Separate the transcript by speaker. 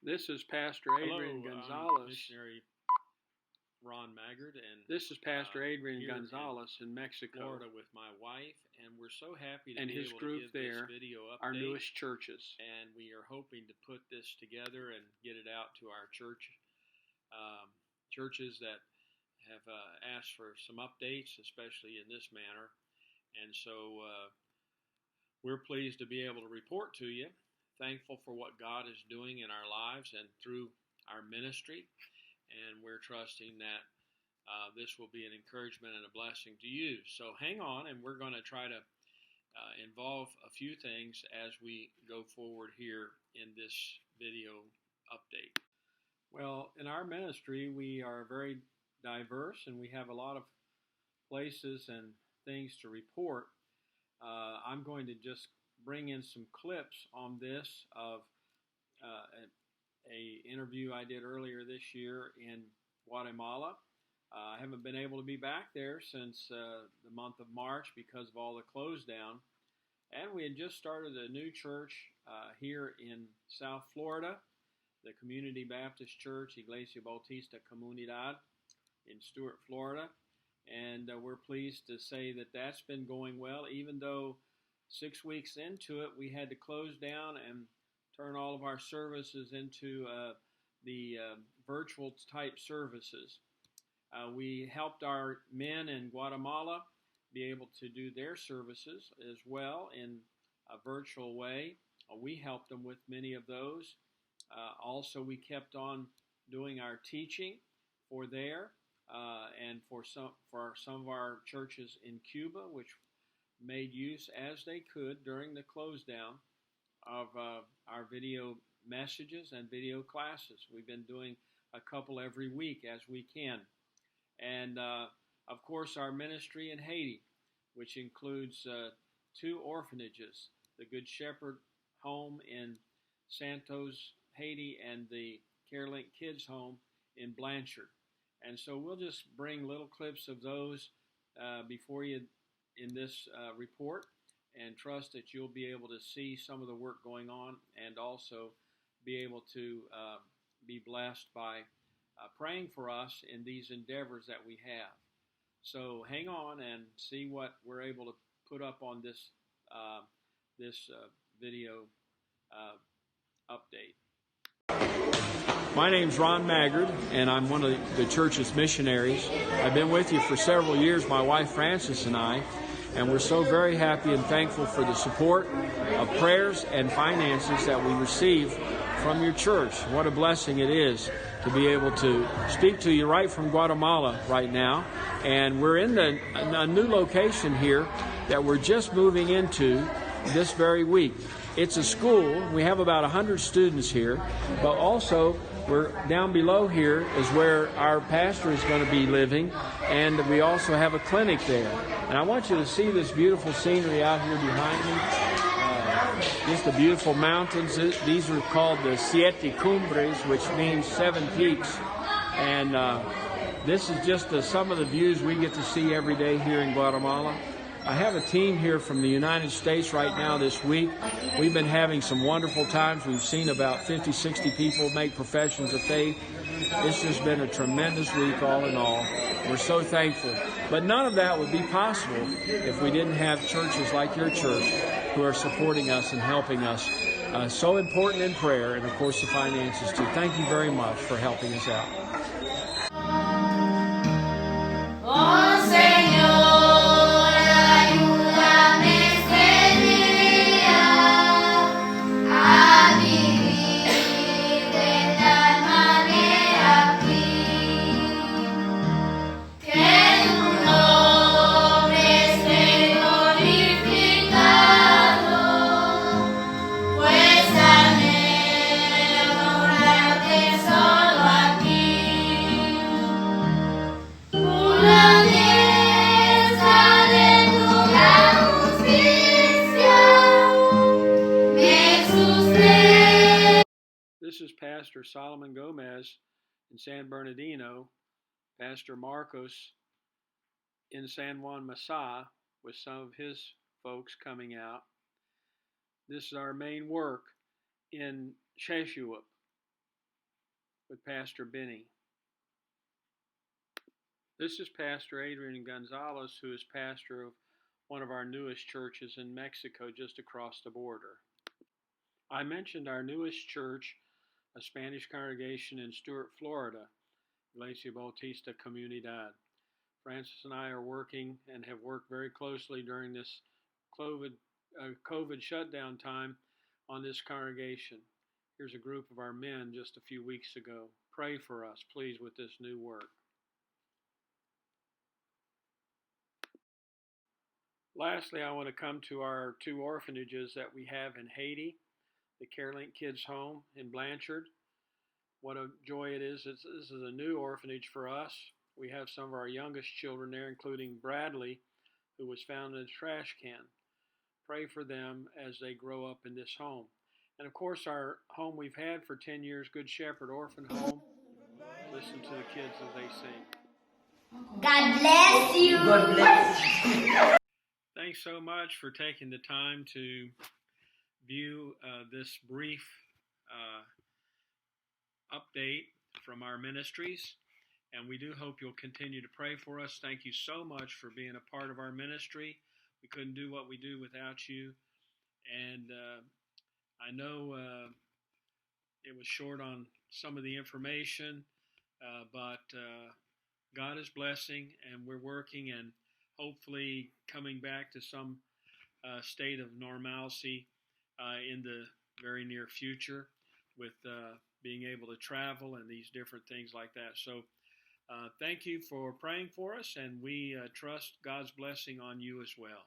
Speaker 1: This is Pastor Adrian Gonzalez.
Speaker 2: Missionary Ron Maggard, and
Speaker 1: this is Pastor Adrian
Speaker 2: here
Speaker 1: Gonzalez in Mexico,
Speaker 2: Florida, with my wife, and we're so happy to
Speaker 1: and
Speaker 2: be
Speaker 1: his
Speaker 2: able
Speaker 1: group
Speaker 2: to give
Speaker 1: there,
Speaker 2: this video update.
Speaker 1: our newest churches.
Speaker 2: And we are hoping to put this together and get it out to our churches that have asked for some updates, especially in this manner. And so we're pleased to be able to report to you, thankful for what God is doing in our lives and through our ministry. And we're trusting that this will be an encouragement and a blessing to you. So hang on, and we're going to try to involve a few things as we go forward here in this video update. Well, in our ministry, we are very diverse, and we have a lot of places and things to report. I'm going to just bring in some clips on this of a interview I did earlier this year in Guatemala. I haven't been able to be back there since the month of March because of all the close down. And we had just started a new church here in South Florida, the Community Baptist Church, Iglesia Bautista Comunidad in Stuart, Florida. And we're pleased to say that that's been going well, even though 6 weeks into it, we had to close down and turn all of our services into the virtual type services. We helped our men in Guatemala be able to do their services as well in a virtual way. We helped them with many of those. Also, we kept on doing our teaching for there and for some of our churches in Cuba, which made use as they could during the close down of our video messages and video classes. We've been doing a couple every week as we can. And of course, our ministry in Haiti, which includes 2 orphanages, the Good Shepherd Home in Santos, Haiti, and the CareLink Kids Home in Blanchard. And so we'll just bring little clips of those before you in this report, and trust that you'll be able to see some of the work going on and also be able to be blessed by praying for us in these endeavors that we have. So hang on and see what we're able to put up on this video update. My name's Ron Maggard, and I'm one of the church's missionaries. I've been with you for several years, my wife Frances and I, and we're so very happy and thankful for the support of prayers and finances that we receive from your church. What a blessing it is to be able to speak to you right from Guatemala right now. And we're in a new location here that we're just moving into this very week. It's a school. We have about 100 students here, but also we're down below here is where our pastor is going to be living, and we also have a clinic there. And I want you to see this beautiful scenery out here behind me. Just the beautiful mountains. These are called the Siete Cumbres, which means 7 peaks. And this is just some of the views we get to see every day here in Guatemala. I have a team here from the United States right now this week. We've been having some wonderful times. We've seen about 50, 60 people make professions of faith. It's just been a tremendous week all in all. We're so thankful. But none of that would be possible if we didn't have churches like your church who are supporting us and helping us. So important in prayer, and of course the finances too. Thank you very much for helping us out. This is Pastor Solomon Gomez in San Bernardino, Pastor Marcos in San Juan Masa with some of his folks coming out. This is our main work in Sheshuap,
Speaker 1: with Pastor Benny. This is Pastor Adrian Gonzalez, who is pastor of one of our newest churches in Mexico, just across the border. I mentioned our newest church, a Spanish congregation in Stuart, Florida, Iglesia Bautista Comunidad. Francis and I are working and have worked very closely during this COVID shutdown time on this congregation. Here's a group of our men just a few weeks ago. Pray for us, please, with this new work. Lastly, I want to come to our two orphanages that we have in Haiti, the CareLink Kids Home in Blanchard. What a joy it is. This is a new orphanage for us. We have some of our youngest children there, including Bradley, who was found in a trash can. Pray for them as they grow up in this home. And of course, our home we've had for 10 years, Good Shepherd Orphan Home. Listen to the kids as they sing.
Speaker 3: God bless you. God bless you.
Speaker 2: Thanks so much for taking the time to view this brief update from our ministries. And we do hope you'll continue to pray for us. Thank you so much for being a part of our ministry. We couldn't do what we do without you. And I know it was short on some of the information, but God is blessing, and we're working and hopefully coming back to some state of normalcy in the very near future with being able to travel and these different things like that. So thank you for praying for us, and we trust God's blessing on you as well.